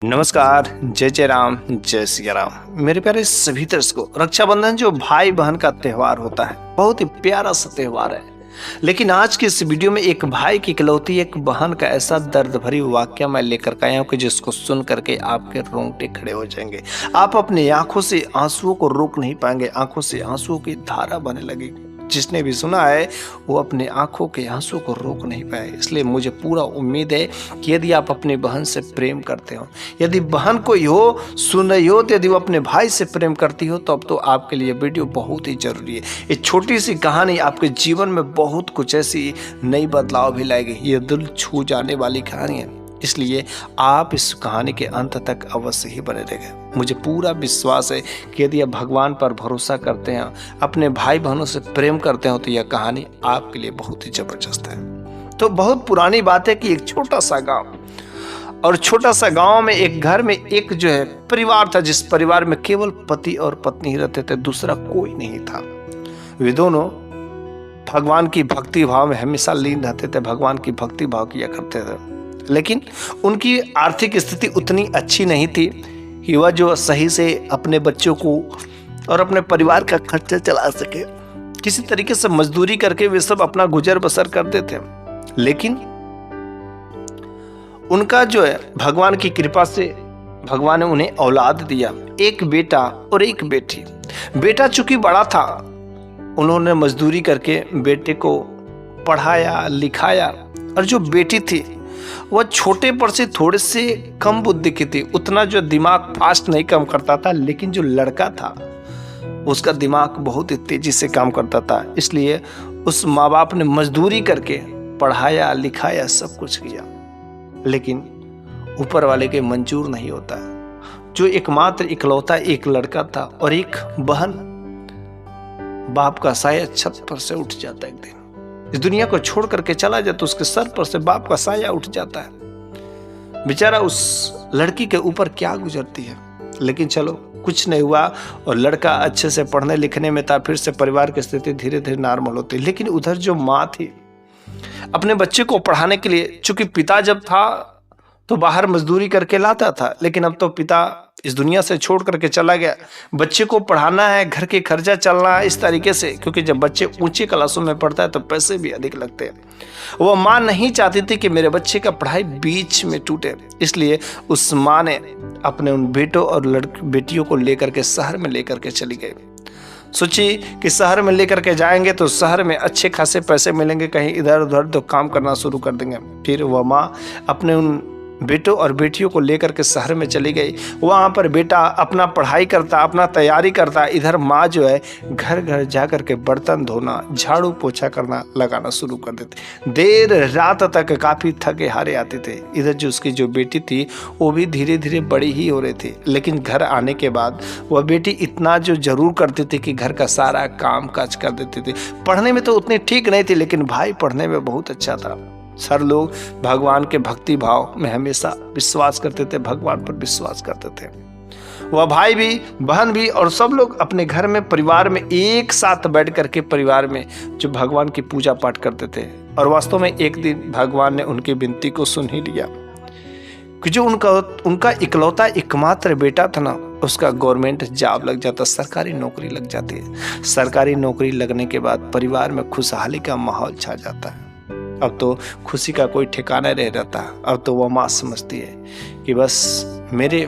नमस्कार, जय जय राम, जय सिया राम। मेरे प्यारे सभी दर्शकों, रक्षाबंधन जो भाई बहन का त्योहार होता है, बहुत ही प्यारा सा त्योहार है। लेकिन आज की इस वीडियो में एक भाई की इकलौती एक बहन का ऐसा दर्द भरी वाकया मैं लेकर के आया हूँ कि जिसको सुन करके आपके रोंगटे खड़े हो जाएंगे। आप अपनी आंखों से आंसुओं को रोक नहीं पाएंगे, आंखों से आंसुओं की धारा बहने लगेगी। जिसने भी सुना है वो अपने आंखों के आंसू को रोक नहीं पाए। इसलिए मुझे पूरा उम्मीद है कि यदि आप अपनी बहन से प्रेम करते हो, यदि बहन कोई हो सुन रही हो, तो यदि वो अपने भाई से प्रेम करती हो, तो अब तो आपके लिए वीडियो बहुत ही जरूरी है। ये छोटी सी कहानी आपके जीवन में बहुत कुछ ऐसी नई बदलाव भी लाएगी। ये दिल छू जाने वाली कहानी है, इसलिए आप इस कहानी के अंत तक अवश्य ही बने रहेंगे। मुझे पूरा विश्वास है कि यदि आप भगवान पर भरोसा करते हैं, अपने भाई बहनों से प्रेम करते हो, तो यह कहानी आपके लिए बहुत ही जबरदस्त है। तो बहुत पुरानी बात है कि एक छोटा सा गांव, और छोटा सा गांव में एक घर में एक जो है परिवार था, जिस परिवार में केवल पति और पत्नी ही रहते थे, दूसरा कोई नहीं था। वे दोनों भगवान की भक्ति भाव में हमेशा लीन रहते थे, भगवान की भक्ति भाव किया करते थे। लेकिन उनकी आर्थिक स्थिति उतनी अच्छी नहीं थी कि वह जो सही से अपने बच्चों को और अपने परिवार का खर्चा चला सके। किसी तरीके से मजदूरी करके वे सब अपना गुजर बसर करते थे। लेकिन उनका जो है भगवान की कृपा से भगवान ने उन्हें औलाद दिया, एक बेटा और एक बेटी। बेटा चूंकि बड़ा था, उन्होंने मजदूरी करके बेटे को पढ़ाया लिखाया, और जो बेटी थी वह छोटे पर से थोड़े से कम बुद्धि की थी, उतना जो दिमाग फास्ट नहीं काम करता था। लेकिन जो लड़का था उसका दिमाग बहुत ही तेजी से काम करता था। इसलिए उस माँ बाप ने मजदूरी करके पढ़ाया लिखाया, सब कुछ किया, लेकिन ऊपर वाले के मंजूर नहीं होता। जो एकमात्र इकलौता एक लड़का था और एक बहन, बाप का साया छत पर से उठ जाता। एक दिन इस दुनिया को छोड़ करके चला जाता, तो उसके सर पर से बाप का साया उठ जाता है। बेचारा उस लड़की के ऊपर क्या गुजरती है। लेकिन चलो, कुछ नहीं हुआ और लड़का अच्छे से पढ़ने लिखने में था। फिर से परिवार की स्थिति धीरे धीरे नॉर्मल होती। लेकिन उधर जो माँ थी, अपने बच्चे को पढ़ाने के लिए, चूंकि पिता जब था तो बाहर मजदूरी करके लाता था, लेकिन अब तो पिता इस दुनिया से छोड़ करके चला गया। बच्चे को पढ़ाना है, घर के खर्चा चलना है इस तरीके से, क्योंकि जब बच्चे ऊंचे क्लासों में पढ़ता है तो पैसे भी अधिक लगते हैं। वो माँ नहीं चाहती थी कि मेरे बच्चे का पढ़ाई बीच में टूटे। इसलिए उस माँ ने अपने उन बेटों और बेटियों को लेकर के शहर में लेकर के चली गई। सोची कि शहर में लेकर के जाएंगे तो शहर में अच्छे खासे पैसे मिलेंगे, कहीं इधर उधर तो काम करना शुरू कर देंगे। फिर वह माँ अपने उन बेटों और बेटियों को लेकर के शहर में चली गई। वहाँ पर बेटा अपना पढ़ाई करता, अपना तैयारी करता, इधर माँ जो है घर घर जा कर के बर्तन धोना, झाड़ू पोछा करना लगाना शुरू कर देती। देर रात तक काफ़ी थके हारे आते थे। इधर जो उसकी जो बेटी थी वो भी धीरे धीरे बड़ी ही हो रही थी। लेकिन घर आने के बाद वह बेटी इतना जो जरूर करती थी कि घर का सारा काम काज कर देती थी। पढ़ने में तो उतनी ठीक नहीं थी, लेकिन भाई पढ़ने में बहुत अच्छा था। सर लोग भगवान के भक्ति भाव में हमेशा विश्वास करते थे, भगवान पर विश्वास करते थे। वह भाई भी बहन भी और सब लोग अपने घर में परिवार में एक साथ बैठ करके परिवार में जो भगवान की पूजा पाठ करते थे। और वास्तव में एक दिन भगवान ने उनकी विनती को सुन ही लिया कि जो उनका इकलौता एकमात्र बेटा था ना, उसका गवर्नमेंट जॉब लग जाता, सरकारी नौकरी लग जाती है। सरकारी नौकरी लगने के बाद परिवार में खुशहाली का माहौल छा जाता है। अब तो खुशी का कोई ठिकाना नहीं रहता। अब तो वह माँ समझती है कि बस मेरे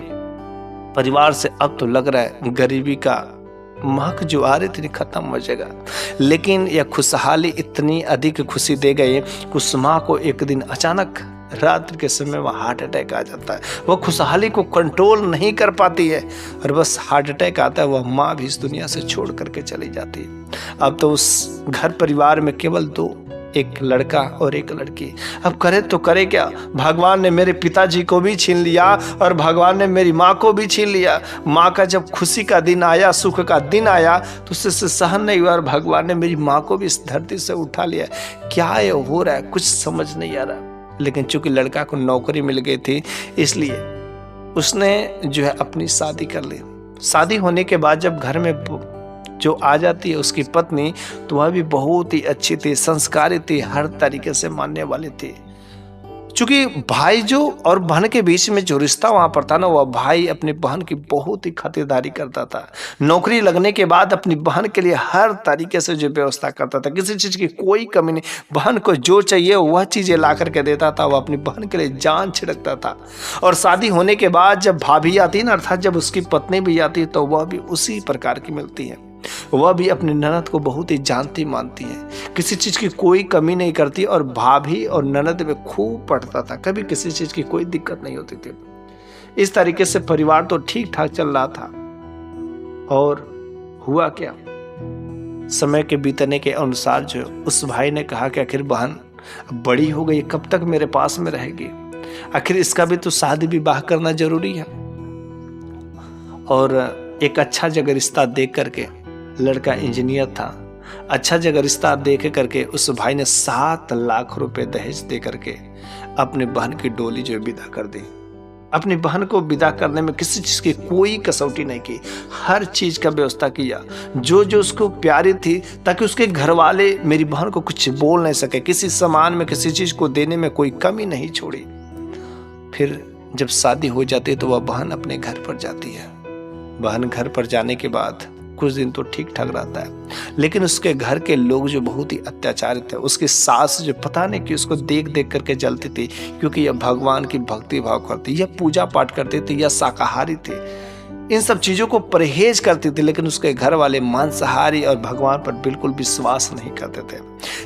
परिवार से अब तो लग रहा है गरीबी का महक जो आ रही थी खत्म हो जाएगा। लेकिन यह खुशहाली इतनी अधिक खुशी दे गई कि उस माँ को एक दिन अचानक रात्रि के समय वह हार्ट अटैक आ जाता है। वह खुशहाली को कंट्रोल नहीं कर पाती है और बस हार्ट अटैक आता है। वह माँ भी इस दुनिया से छोड़ करके चली जाती है। अब तो उस घर परिवार में केवल दो, एक लड़का और एक लड़की। अब करे तो करे क्या, भगवान ने मेरे पिताजी को भी छीन लिया और भगवान ने मेरी माँ को भी छीन लिया। माँ का जब खुशी का दिन आया, सुख का दिन आया, तो उससे सहन नहीं हुआ और भगवान ने मेरी माँ को भी इस धरती से उठा लिया। क्या ये हो रहा है, कुछ समझ नहीं आ रहा। लेकिन चूंकि लड़का को नौकरी मिल गई थी, इसलिए उसने जो है अपनी शादी कर ली। शादी होने के बाद जब घर में जो आ जाती है उसकी पत्नी, तो वह भी बहुत ही अच्छी थी, संस्कारी थी, हर तरीके से मानने वाली थी। चूंकि भाई जो और बहन के बीच में जो रिश्ता वहां पर था ना, वह भाई अपनी बहन की बहुत ही खातिरदारी करता था। नौकरी लगने के बाद अपनी बहन के लिए हर तरीके से जो व्यवस्था करता था, किसी चीज की कोई कमी नहीं। बहन को जो चाहिए वह चीजें ला करके देता था। वह अपनी बहन के लिए जान छिड़कता था। और शादी होने के बाद जब भाभी आती ना, अर्थात जब उसकी पत्नी भी आती, तो वह भी उसी प्रकार की मिलती है। वह भी अपनी ननद को बहुत ही जानती मानती है, किसी चीज की कोई कमी नहीं करती। और भाभी और ननद में खूब पड़ता था, कभी किसी चीज की कोई दिक्कत नहीं होती थी। इस तरीके से परिवार तो ठीक ठाक चल रहा था। और हुआ क्या, समय के बीतने के अनुसार जो उस भाई ने कहा कि आखिर बहन बड़ी हो गई, कब तक मेरे पास में रहेगी, आखिर इसका भी तो शादी विवाह करना जरूरी है। और एक अच्छा जगह रिश्ता देख करके, लड़का इंजीनियर था, अच्छा जगह रिश्ता देख करके उस भाई ने 7 लाख रुपए दहेज दे करके अपनी बहन की डोली जो विदा कर दी। अपनी बहन को विदा करने में किसी चीज की कोई कसौटी नहीं की, हर चीज का व्यवस्था किया जो जो उसको प्यारी थी, ताकि उसके घर वाले मेरी बहन को कुछ बोल नहीं सके, किसी सामान में किसी चीज को देने में कोई कमी नहीं छोड़ी। फिर जब शादी हो जाती है तो वह बहन अपने घर पर जाती है। बहन घर पर जाने के बाद कुछ दिन तो ठीक ठाक रहता है, लेकिन उसके घर के लोग जो बहुत ही अत्याचारित थे, उसकी सास जो पता नहीं कि उसको देख देख करके जलती थी, क्योंकि यह भगवान की भक्ति भाव करती, यह पूजा पाठ करती थी, यह शाकाहारी थी, इन सब चीजों को परहेज करती थी। लेकिन उसके घर वाले मांसाहारी और भगवान पर बिल्कुल विश्वास नहीं करते थे,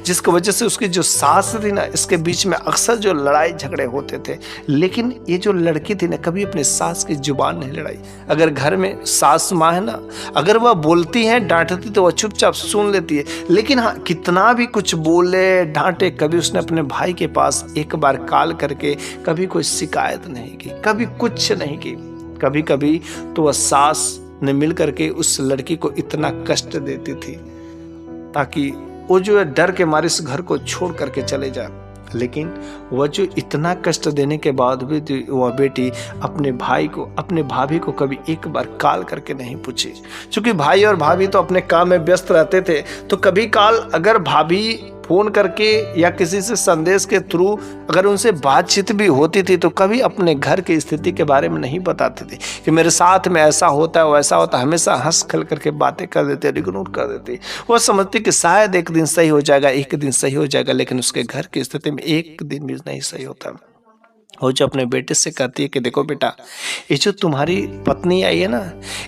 जिसकी वजह से उसकी जो सास थी ना, इसके बीच में अक्सर जो लड़ाई झगड़े होते थे। लेकिन ये जो लड़की थी ना, कभी अपने सास की जुबान नहीं लड़ाई। अगर घर में सास माँ है ना, अगर वह बोलती है डांटती तो वह चुपचाप सुन लेती है। लेकिन हाँ, कितना भी कुछ बोले डांटे, कभी उसने अपने भाई के पास एक बार कॉल करके कभी कोई शिकायत नहीं की, कभी कुछ नहीं की। कभी कभी तो वह सास ने मिल करके उस लड़की को इतना कष्ट देती थी ताकि वो जो है डर के मारे इस घर को छोड़ करके चले जाए। लेकिन वह जो इतना कष्ट देने के बाद भी वह बेटी अपने भाई को, अपने भाभी को कभी एक बार कॉल करके नहीं पूछी। क्योंकि भाई और भाभी तो अपने काम में व्यस्त रहते थे, तो कभी कॉल अगर भाभी फोन करके या किसी से संदेश के थ्रू अगर उनसे बातचीत भी होती थी, तो कभी अपने घर की स्थिति के बारे में नहीं बताते थे कि मेरे साथ में ऐसा होता है वैसा होता है। हमेशा हंस खल करके बातें कर देते, इग्नोर कर देते। वो समझते कि शायद एक दिन सही हो जाएगा, एक दिन सही हो जाएगा, लेकिन उसके घर की स्थिति में एक दिन भी नहीं सही होता। वो जो अपने बेटे से कहती है कि देखो बेटा, ये जो तुम्हारी पत्नी आई है ना,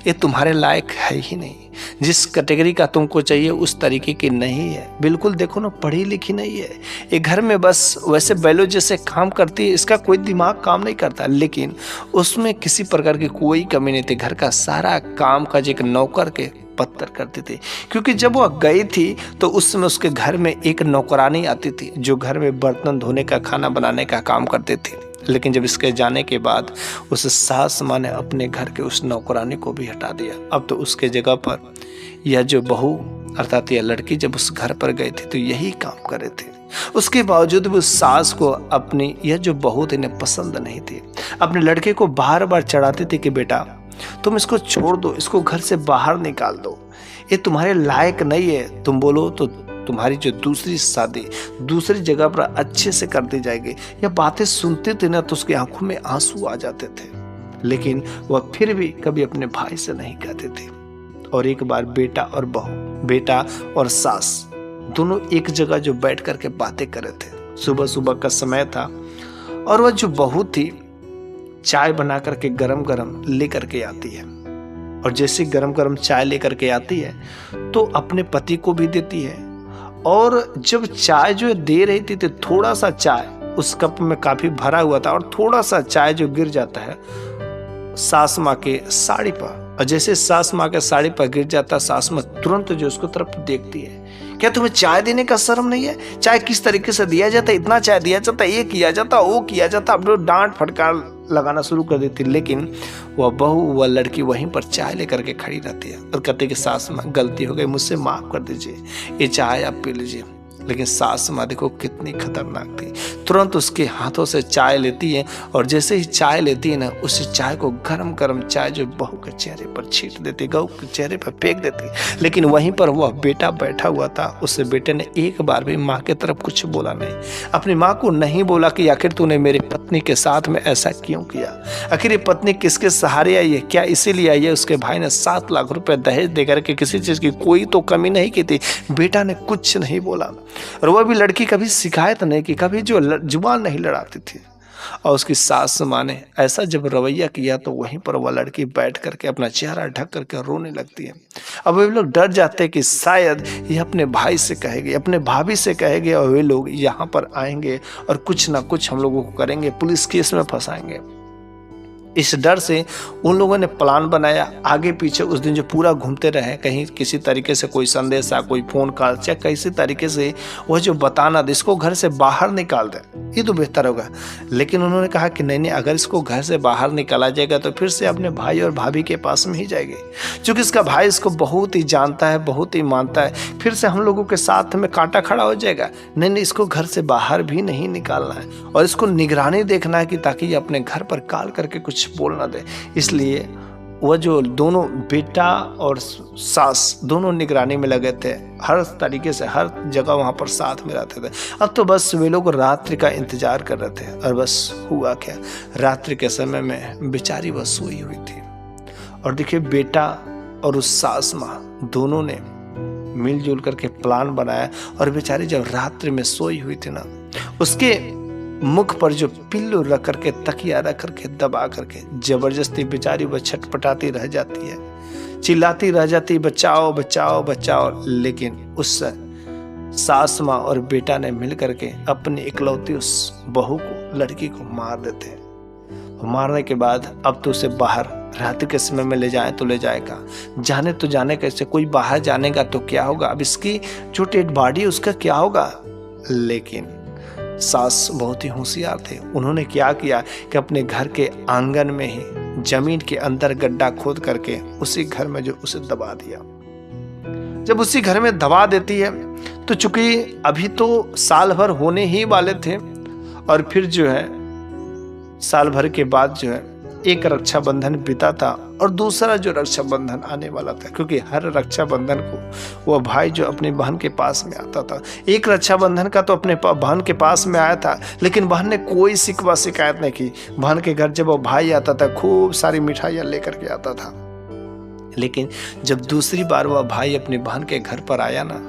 ये तुम्हारे लायक है ही नहीं, जिस कैटेगरी का तुमको चाहिए उस तरीके की नहीं है। बिल्कुल देखो ना, पढ़ी लिखी नहीं है, ये घर में बस वैसे बैलो जैसे काम करती है, इसका कोई दिमाग काम नहीं करता। लेकिन उसमें किसी प्रकार की कोई कमी नहीं थी, घर का सारा काम काज एक नौकर के पत्थर करती थी। क्योंकि जब वह गई थी तो उस समय उसके घर में एक नौकरानी आती थी, जो घर में बर्तन धोने का, खाना बनाने का काम करती थी। लेकिन जब इसके जाने के बाद उस सास माँ ने अपने घर के उस नौकरानी को भी हटा दिया। अब तो उसके जगह पर यह जो बहू अर्थात यह लड़की जब उस घर पर गई थी तो यही काम कर रहे थे। उसके बावजूद भी उस सास को अपनी यह जो बहू थी इन्हें पसंद नहीं थी। अपने लड़के को बार बार चढ़ाती थी कि बेटा तुम इसको छोड़ दो, इसको घर से बाहर निकाल दो, ये तुम्हारे लायक नहीं है। तुम बोलो तो तुम्हारी जो दूसरी शादी दूसरी जगह पर अच्छे से कर दी जाएगी। यह बातें सुनते थे ना तो उसकी आंखों में आंसू आ जाते थे, लेकिन वह फिर भी कभी अपने भाई से नहीं कहते थे। और एक बार बेटा और बहू, बेटा और सास दोनों एक जगह जो बैठ करके बातें कर रहे थे। सुबह सुबह का समय था और वह जो बहू थी चाय बना करके गरम गरम ले करके आती है, और जैसे गरम गरम चाय लेकर के आती है तो अपने पति को भी देती है। और जब चाय जो दे रही थी तो थोड़ा सा चाय उस कप में काफी भरा हुआ था और थोड़ा सा चाय जो गिर जाता है सास माँ के साड़ी पर, और जैसे सास माँ के साड़ी पर गिर जाता सास माँ तुरंत जो उसको तरफ देखती है, क्या तुम्हें चाय देने का शर्म नहीं है? चाय किस तरीके से दिया जाता है, इतना चाय दिया जाता है, ये किया जाता, वो किया जाता। अब लोग डांट फटकार लगाना शुरू कर देती। लेकिन वह बहू वह लड़की वहीं पर चाय लेकर के खड़ी रहती है और कहती कि सास माँ गलती हो गई, मुझसे माफ कर दीजिए, ये चाय आप पी लीजिए। लेकिन सास माँ देखो कितनी खतरनाक थी। तुरंत उसके हाथों से चाय लेती है और जैसे ही चाय लेती है ना, उस चाय को गरम गरम चाय जो बहू के चेहरे पर छींट देती, बहू के चेहरे पर फेंक देती। लेकिन वहीं पर वह बेटा बैठा हुआ था। उस बेटे ने एक बार भी माँ की तरफ कुछ बोला नहीं। अपनी माँ को नहीं बोला कि आखिर तूने मेरी पत्नी के साथ में ऐसा क्यों किया, आखिर ये पत्नी किसके सहारे आई है, क्या इसीलिए आई है। उसके भाई ने 7 लाख रुपए दहेज देकर के किसी चीज की कोई तो कमी नहीं की थी। बेटा ने कुछ नहीं बोला और वह भी लड़की कभी शिकायत नहीं की, कभी जो जुबान नहीं लड़ाती थी। और उसकी सास माँ ने ऐसा जब रवैया किया तो वहीं पर वह लड़की बैठ करके अपना चेहरा ढक करके रोने लगती है। अब वे लोग डर जाते हैं कि शायद ये अपने भाई से कहेगी, अपने भाभी से कहेगी और वे लोग यहाँ पर आएंगे और कुछ ना कुछ हम लोगों को करेंगे, पुलिस केस में फंसाएंगे। इस डर से उन लोगों ने प्लान बनाया, आगे पीछे उस दिन जो पूरा घूमते रहे, कहीं किसी तरीके से कोई संदेशा, कोई फोन कॉल, चाहे किसी तरीके से वह जो बताना दे, इसको घर से बाहर निकाल दे, ये तो बेहतर होगा। लेकिन उन्होंने कहा कि नहीं, अगर इसको घर से बाहर निकाला जाएगा तो फिर से अपने भाई और भाभी के पास में ही जाएगी, क्योंकि इसका भाई इसको बहुत ही जानता है, बहुत ही मानता है, फिर से हम लोगों के साथ में कांटा खड़ा हो जाएगा। नहीं, इसको घर से बाहर भी नहीं निकालना है और इसको निगरानी देखना है कि ताकि ये अपने घर पर कॉल करके कुछ बोल ना दे। इसलिए वह जो दोनों बेटा और सास दोनों निगरानी में लगे थे, हर तरीके से हर जगह वहां पर साथ में रहते थे। अब तो बस वे लोग रात्रि का इंतजार कर रहे थे और बस हुआ क्या, रात्रि के समय में बेचारी वह सोई हुई थी। और देखिए बेटा और उस सास माँ दोनों ने मिलजुल करके प्लान बनाया और बेचारी जब रात्रि में सोई हुई थी ना, उसके मुख पर जो पिल्लो रख करके, तकिया रख करके, दबा करके जबरदस्ती बेचारी वह छटपटाती रह जाती है, चिल्लाती रह जाती, बचाओ बचाओ बचाओ। लेकिन उस सास माँ और बेटा ने मिल करके अपनी इकलौती उस बहू को, लड़की को मार देते हैं। मारने के बाद अब तो उसे बाहर रात के समय में ले जाए तो ले जाएगा, जाने तो जाने कैसे, कोई बाहर जानेगा तो क्या होगा, अब इसकी जो डेड बॉडी उसका क्या होगा। लेकिन सास बहुत ही होशियार थे। उन्होंने क्या किया कि अपने घर के आंगन में ही जमीन के अंदर गड्ढा खोद करके उसी घर में जो उसे दबा दिया। जब उसी घर में दबा देती है तो चूंकि अभी तो साल भर होने ही वाले थे और फिर जो है साल भर के बाद जो है एक रक्षाबंधन बीता था और दूसरा जो रक्षाबंधन आने वाला था, क्योंकि हर रक्षाबंधन को वह भाई जो अपनी बहन के पास में आता था। एक रक्षाबंधन का तो अपने बहन के पास में आया था, लेकिन बहन ने कोई शिकवा शिकायत नहीं की। बहन के घर जब वो भाई आता था खूब सारी मिठाइयाँ लेकर के आता था। लेकिन जब दूसरी बार वह भाई अपनी बहन के घर पर आया ना,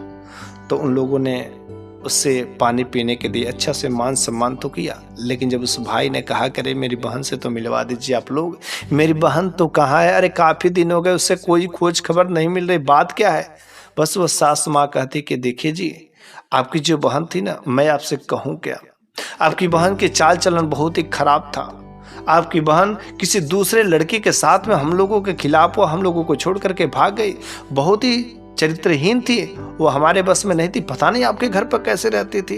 तो उन लोगों ने उससे पानी पीने के लिए अच्छा से मान सम्मान तो किया। लेकिन जब उस भाई ने कहा कि अरे मेरी बहन से तो मिलवा दीजिए आप लोग, मेरी बहन तो कहाँ है, अरे काफ़ी दिन हो गए उससे कोई खोज खबर नहीं मिल रही, बात क्या है। बस वो सास माँ कहती कि देखिए जी, आपकी जो बहन थी ना, मैं आपसे कहूँ क्या, आपकी बहन के चाल चलन बहुत ही खराब था। आपकी बहन किसी दूसरे लड़के के साथ में हम लोगों के खिलाफ, वो हम लोगों को छोड़ करके भाग गई, बहुत ही चरित्रहीन थी, वो हमारे बस में नहीं थी, पता नहीं आपके घर पर कैसे रहती थी।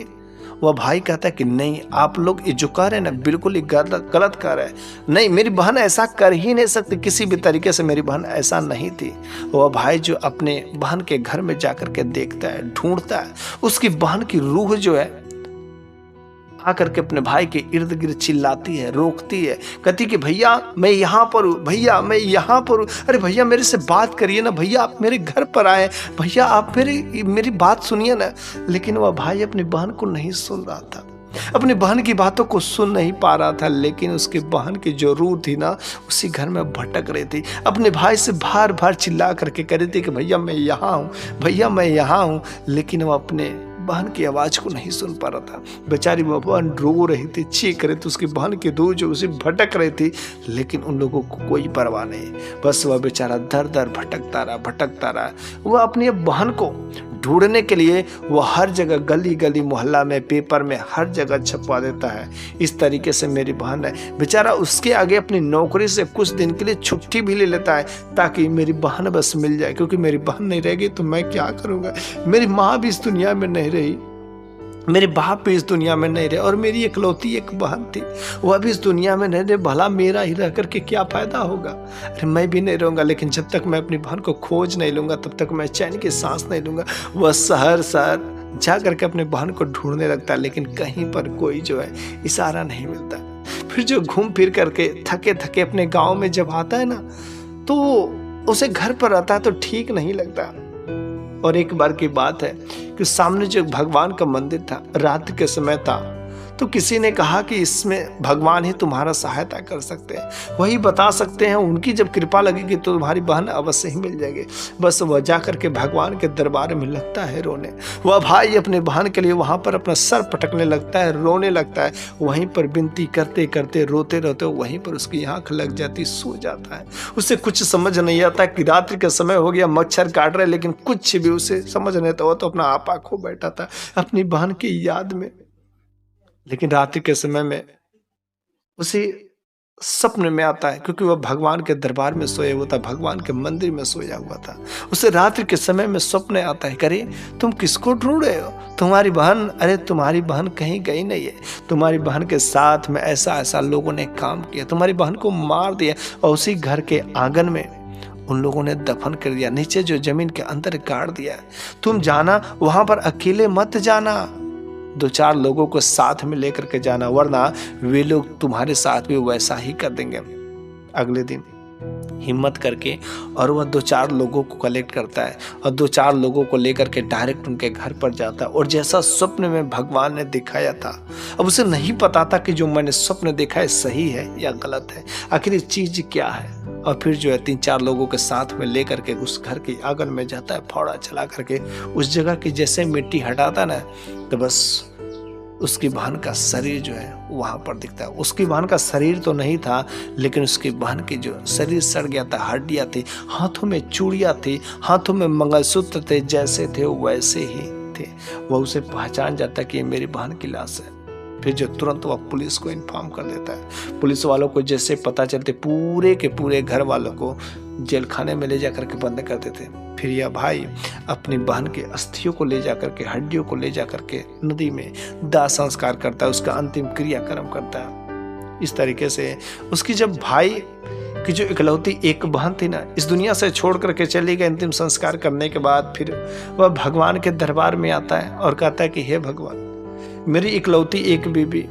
वह भाई कहता है कि नहीं, आप लोग ये जो कह रहे हैं ना बिल्कुल ही गलत कह रहे हैं, नहीं मेरी बहन ऐसा कर ही नहीं सकती, किसी भी तरीके से मेरी बहन ऐसा नहीं थी। वह भाई जो अपने बहन के घर में जाकर के देखता है, ढूंढता है, उसकी बहन की रूह जो है आकर के अपने भाई के इर्द गिर्द चिल्लाती है, रोकती है, कहती कि भैया मैं यहाँ पर हूँ, भैया मैं यहाँ पर हूँ, अरे भैया मेरे से बात करिए ना, भैया आप मेरे घर पर आए, भैया आप मेरी बात सुनिए ना। लेकिन वह भाई अपनी बहन को नहीं सुन रहा था, अपनी बहन की बातों को सुन नहीं पा रहा था। लेकिन उसकी बहन की जो रूह थी ना, उसी घर में भटक रही थी, अपने भाई से बार बार चिल्ला करके कह रही थी कि भैया मैं यहाँ हूँ, भैया मैं यहाँ हूँ। लेकिन वो अपने बहन की आवाज को नहीं सुन पा रहा था। बेचारी वो बहन रो रही थी, चीख रही थी, उसकी बहन की रूह जो उसे भटक रही थी। लेकिन उन लोगों को कोई परवाह नहीं, बस वह बेचारा दर दर भटकता रहा। वह अपनी बहन को ढूंढने के लिए वो हर जगह, गली गली, मोहल्ला में, पेपर में, हर जगह छपवा देता है। इस तरीके से मेरी बहन है, बेचारा उसके आगे अपनी नौकरी से कुछ दिन के लिए छुट्टी भी ले लेता है ताकि मेरी बहन बस मिल जाए, क्योंकि मेरी बहन नहीं रहेगी तो मैं क्या करूँगा। मेरी माँ भी इस दुनिया में नहीं रही, मेरे बाप भी इस दुनिया में नहीं रहे और मेरी इकलौती एक बहन थी, वह भी इस दुनिया में नहीं रहे, भला मेरा ही रह करके क्या फ़ायदा होगा। अरे मैं भी नहीं रहूँगा, लेकिन जब तक मैं अपनी बहन को खोज नहीं लूँगा तब तक मैं चैन की सांस नहीं लूँगा। वह शहर जा करके अपने बहन को ढूंढने लगता है, लेकिन कहीं पर कोई जो है इशारा नहीं मिलता। फिर जो घूम फिर करके थके थके अपने गांव में जब आता है ना, तो उसे घर पर आता है तो ठीक नहीं लगता। और एक बार की बात है कि सामने जो भगवान का मंदिर था, रात के समय था, तो किसी ने कहा कि इसमें भगवान ही तुम्हारा सहायता कर सकते हैं, वही बता सकते हैं, उनकी जब कृपा लगेगी तो तुम्हारी बहन अवश्य ही मिल जाएगी। बस वह जा करके भगवान के दरबार में लगता है रोने। वह भाई अपने बहन के लिए वहां पर अपना सर पटकने लगता है, रोने लगता है। वहीं पर विनती करते करते रोते रोते वहीं पर उसकी आंख लग जाती, सो जाता है। उसे कुछ समझ नहीं आता कि रात्रि का समय हो गया, मच्छर काट रहे, लेकिन कुछ भी उसे समझ नहीं आता। वो तो अपना आपा खो बैठा था अपनी बहन की याद में। लेकिन रात्रि के समय में उसे सपने में आता है, क्योंकि वह भगवान के दरबार में सोया हुआ था, भगवान के मंदिर में सोया हुआ था। उसे रात्रि के समय में स्वप्न आता है, करे तुम किसको ढूंढ रहे हो? तुम्हारी बहन, अरे तुम्हारी बहन कहीं गई नहीं है। तुम्हारी बहन के साथ में ऐसा ऐसा लोगों ने काम किया, तुम्हारी बहन को मार दिया और उसी घर के आंगन में उन लोगों ने दफन कर दिया, नीचे जो जमीन के अंदर गाड़ दिया। तुम जाना, वहां पर अकेले मत जाना, 2-4 लोगों को साथ में लेकर के जाना, वरना वे लोग तुम्हारे साथ भी वैसा ही कर देंगे। अगले दिन हिम्मत करके और वह 2-4 लोगों को कलेक्ट करता है और 2-4 लोगों को लेकर के डायरेक्ट उनके घर पर जाता है। और जैसा स्वप्न में भगवान ने दिखाया था, अब उसे नहीं पता था कि जो मैंने स्वप्न देखा है सही है या गलत है, आखिर ये चीज क्या है। और फिर जो है 3-4 लोगों के साथ में लेकर के उस घर के आंगन में जाता है, फावड़ा चला करके उस जगह की जैसे मिट्टी हटाता ना, तो बस उसकी बहन का शरीर जो है वहां पर दिखता है। उसकी बहन का शरीर तो नहीं था, लेकिन उसकी बहन की जो शरीर सड़ गया था, हड्डियां थी, हाथों में चूड़ियां थी, हाथों में मंगलसूत्र थे, जैसे थे वैसे ही थे। वह उसे पहचान जाता कि ये मेरी बहन की लाश है। फिर जो तुरंत वह पुलिस को इन्फॉर्म कर देता है। पुलिस वालों को जैसे पता चलते, पूरे के पूरे घर वालों को जेल खाने में ले जाकर के बंद कर देते। फिर यह भाई अपनी बहन के अस्थियों को ले जाकर के, हड्डियों को ले जाकर के नदी में दाह संस्कार करता है, उसका अंतिम क्रियाक्रम करता है। इस तरीके से उसकी जब भाई की जो इकलौती एक बहन थी ना, इस दुनिया से छोड़ करके चली गई अंतिम संस्कार करने के बाद, फिर वह भगवान के दरबार में आता है और कहता है कि हे भगवान, मेरी इकलौती एक बीबी,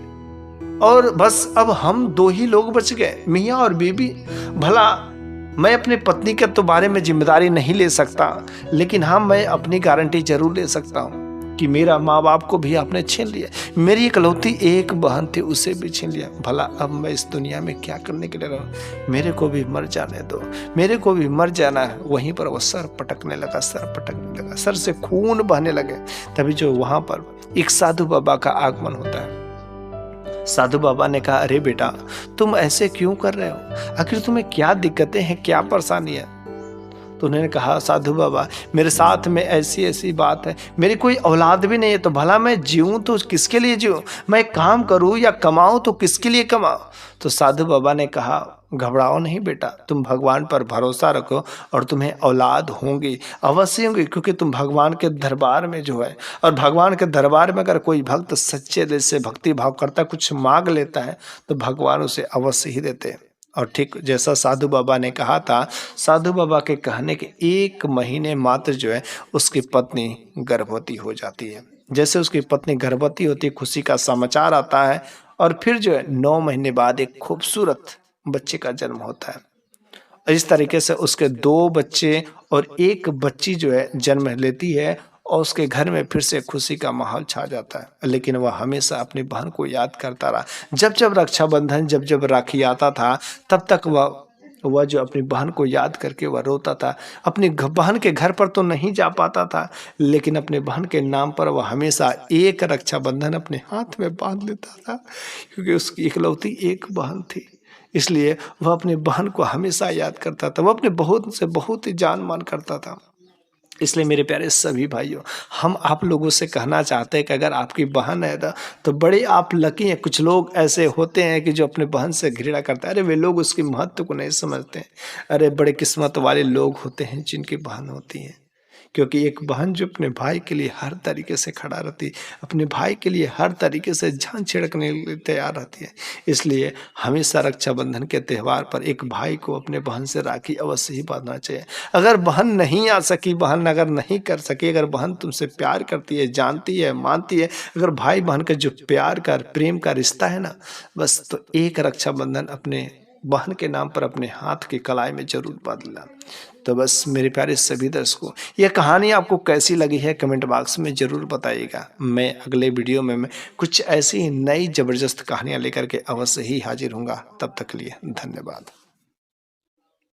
और बस अब हम 2 ही लोग बच गए, मियाँ और बीबी। भला मैं अपनी पत्नी के तो बारे में जिम्मेदारी नहीं ले सकता, लेकिन हाँ मैं अपनी गारंटी जरूर ले सकता हूँ कि मेरा माँ बाप को भी आपने छीन लिया, मेरी इकलौती एक बहन थी उसे भी छीन लिया। भला अब मैं इस दुनिया में क्या करने के लिए रहूं? मेरे को भी मर जाने दो, मेरे को भी मर जाना है। वहीं पर वो सर पटकने लगा, सर पटकने लगा, सर से खून बहने लगे। तभी जो वहां पर एक साधु बाबा का आगमन होता है। साधु बाबा ने कहा, अरे बेटा तुम ऐसे क्यों कर रहे हो? आखिर तुम्हें क्या दिक्कतें हैं, क्या परेशानी है? तो उन्होंने कहा, साधु बाबा मेरे साथ में ऐसी ऐसी बात है, मेरी कोई औलाद भी नहीं है, तो भला मैं जीऊँ तो किसके लिए जीऊँ? मैं काम करूँ या कमाऊँ तो किसके लिए कमाऊँ? तो साधु बाबा ने कहा, घबराओ नहीं बेटा, तुम भगवान पर भरोसा रखो और तुम्हें औलाद होंगी, अवश्य होंगी, क्योंकि तुम भगवान के दरबार में जो है, और भगवान के दरबार में अगर कोई भक्त सच्चे दिल से भक्ति भाव करता, कुछ मांग लेता है, तो भगवान उसे अवश्य ही देते हैं। और ठीक जैसा साधु बाबा ने कहा था, साधु बाबा के कहने के 1 महीने मात्र जो है उसकी पत्नी गर्भवती हो जाती है। जैसे उसकी पत्नी गर्भवती होती है, खुशी का समाचार आता है, और फिर जो है 9 महीने बाद एक खूबसूरत बच्चे का जन्म होता है। इस तरीके से उसके 2 बच्चे और 1 बच्ची जो है जन्म लेती है, और उसके घर में फिर से खुशी का माहौल छा जाता है। लेकिन वह हमेशा अपनी बहन को याद करता रहा। जब जब रक्षाबंधन, जब जब राखी आता था, तब तक वह जो अपनी बहन को याद करके वह रोता था। अपनी बहन के घर पर तो नहीं जा पाता था, लेकिन अपने बहन के नाम पर वह हमेशा एक रक्षाबंधन अपने हाथ में बांध लेता था, क्योंकि उसकी इकलौती एक बहन थी। इसलिए वह अपनी बहन को हमेशा याद करता था। वह अपने बहुत से बहुत ही जान मान करता था। इसलिए मेरे प्यारे सभी भाइयों, हम आप लोगों से कहना चाहते हैं कि अगर आपकी बहन है तो बड़े आप लकी हैं। कुछ लोग ऐसे होते हैं कि जो अपने बहन से घृणा करते हैं, अरे वे लोग उसकी महत्व को नहीं समझते हैं। अरे बड़े किस्मत वाले लोग होते हैं जिनकी बहन होती हैं, क्योंकि एक बहन जो अपने भाई के लिए हर तरीके से खड़ा रहती, अपने भाई के लिए हर तरीके से जान छिड़कने के लिए तैयार रहती है। इसलिए हमेशा रक्षाबंधन के त्यौहार पर एक भाई को अपने बहन से राखी अवश्य ही बांधना चाहिए। अगर बहन नहीं आ सकी, बहन अगर नहीं कर सकी, अगर बहन तुमसे प्यार करती है, जानती है, मानती है, अगर भाई बहन का जो प्यार का प्रेम का रिश्ता है ना, बस तो एक रक्षाबंधन अपने बहन के नाम पर अपने हाथ की कलाई में जरूर बांध लेना। तो बस मेरे प्यारे सभी दर्शकों, यह कहानी आपको कैसी लगी है कमेंट बॉक्स में जरूर बताइएगा। मैं अगले वीडियो में मैं कुछ ऐसी नई जबरदस्त कहानियां लेकर के अवश्य ही हाजिर होऊंगा। तब तक के लिए धन्यवाद।